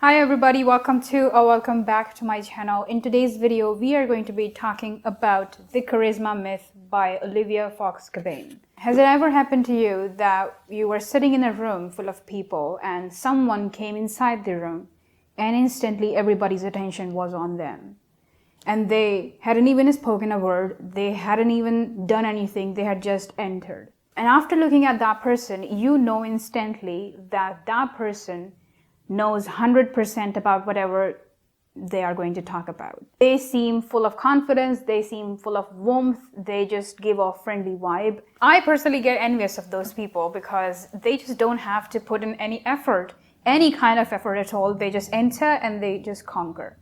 Hi everybody, welcome back to my channel. In today's video, we are going to be talking about The Charisma Myth by Olivia Cabane. Has it ever happened to you that you were sitting in a room full of people and someone came inside the room and instantly everybody's attention was on them? And they hadn't even spoken a word, they hadn't even done anything, they had just entered. And after looking at that person, you know instantly that that person knows 100% about whatever they are going to talk about. They seem full of confidence, they seem full of warmth, they just give off friendly vibe. I personally get envious of those people because they just don't have to put in any effort, any kind of effort at all. They just enter and they just conquer.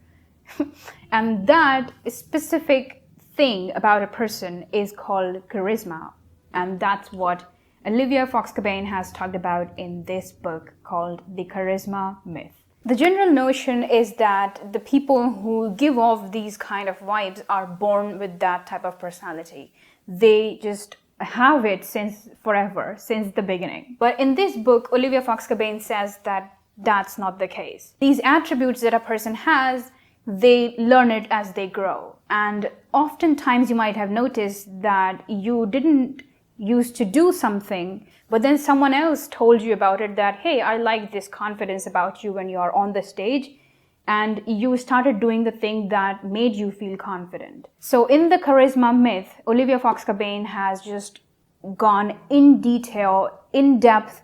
And that specific thing about a person is called charisma. And that's what Olivia Cabane has talked about in this book called The Charisma Myth. The general notion is that the people who give off these kind of vibes are born with that type of personality. They just have it since forever, since the beginning. But in this book, Olivia Cabane says that that's not the case. These attributes that a person has, they learn it as they grow. And oftentimes you might have noticed that you didn't used to do something, but then someone else told you about it that, hey, I like this confidence about you when you are on the stage, and you started doing the thing that made you feel confident. So in The Charisma Myth, Olivia Cabane has just gone in detail, in depth,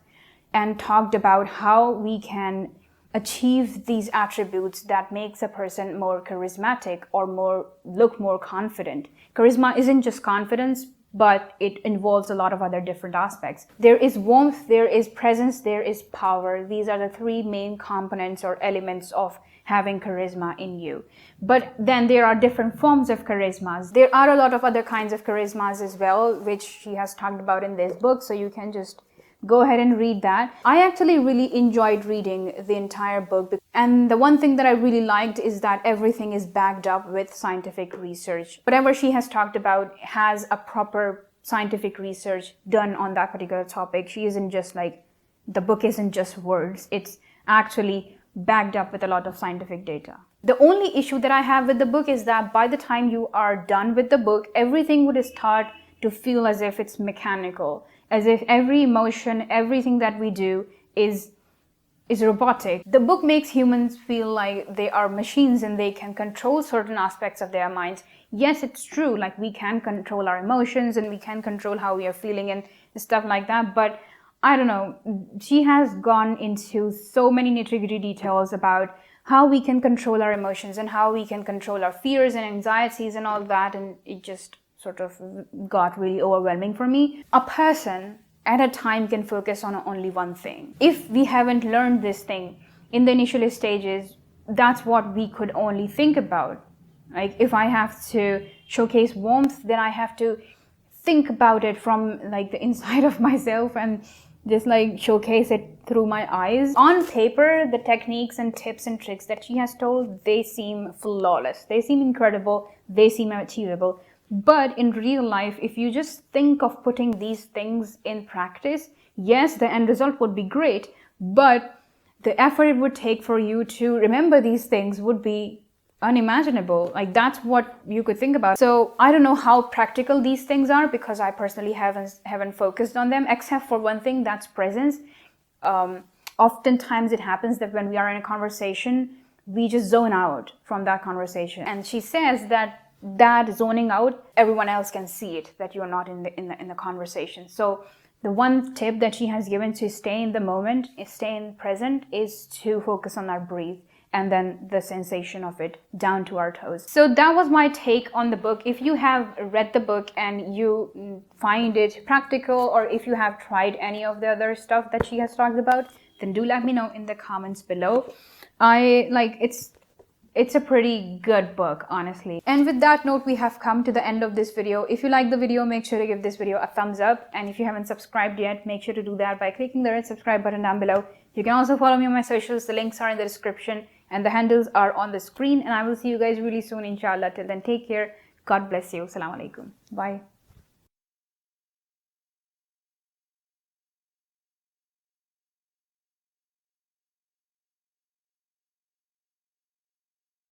and talked about how we can achieve these attributes that makes a person more charismatic or look more confident. Charisma isn't just confidence, but it involves a lot of other different aspects. There is warmth, there is presence, there is power. These are the three main components or elements of having charisma in you. But then there are different forms of charismas. There are a lot of other kinds of charismas as well, which she has talked about in this book, so you can just go ahead and read that. I actually really enjoyed reading the entire book. And the one thing that I really liked is that everything is backed up with scientific research. Whatever she has talked about has a proper scientific research done on that particular topic. She isn't just like, the book isn't just words. It's actually backed up with a lot of scientific data. The only issue that I have with the book is that by the time you are done with the book, everything would start to feel as if it's mechanical, as if every emotion, everything that we do is robotic. The book makes humans feel like they are machines and they can control certain aspects of their minds. Yes, it's true, like we can control our emotions and we can control how we are feeling and stuff like that, but I don't know, she has gone into so many nitty-gritty details about how we can control our emotions and how we can control our fears and anxieties and all that, and it just sort of got really overwhelming for me. A person at a time can focus on only one thing. If we haven't learned this thing in the initial stages, that's what we could only think about. Like if I have to showcase warmth, then I have to think about it from like the inside of myself and just like showcase it through my eyes. On paper, the techniques and tips and tricks that she has told, they seem flawless. They seem incredible. They seem achievable. But in real life, if you just think of putting these things in practice, yes, the end result would be great, but the effort it would take for you to remember these things would be unimaginable. Like that's what you could think about. So I don't know how practical these things are because I personally haven't focused on them, except for one thing, that's presence. Oftentimes it happens that when we are in a conversation, we just zone out from that conversation. And she says that zoning out, everyone else can see it, that you're not in the conversation. So the one tip that she has given to stay in the moment, stay in present, is to focus on our breath and then the sensation of it down to our toes. So that was my take on the book. If you have read the book and you find it practical, or if you have tried any of the other stuff that she has talked about, then do let me know in the comments below. It's a pretty good book, honestly. And with that note, we have come to the end of this video. If you like the video, make sure to give this video a thumbs up. And if you haven't subscribed yet, make sure to do that by clicking the red subscribe button down below. You can also follow me on my socials. The links are in the description and the handles are on the screen. And I will see you guys really soon, inshallah. Till then, take care. God bless you. Assalamu alaikum. Bye.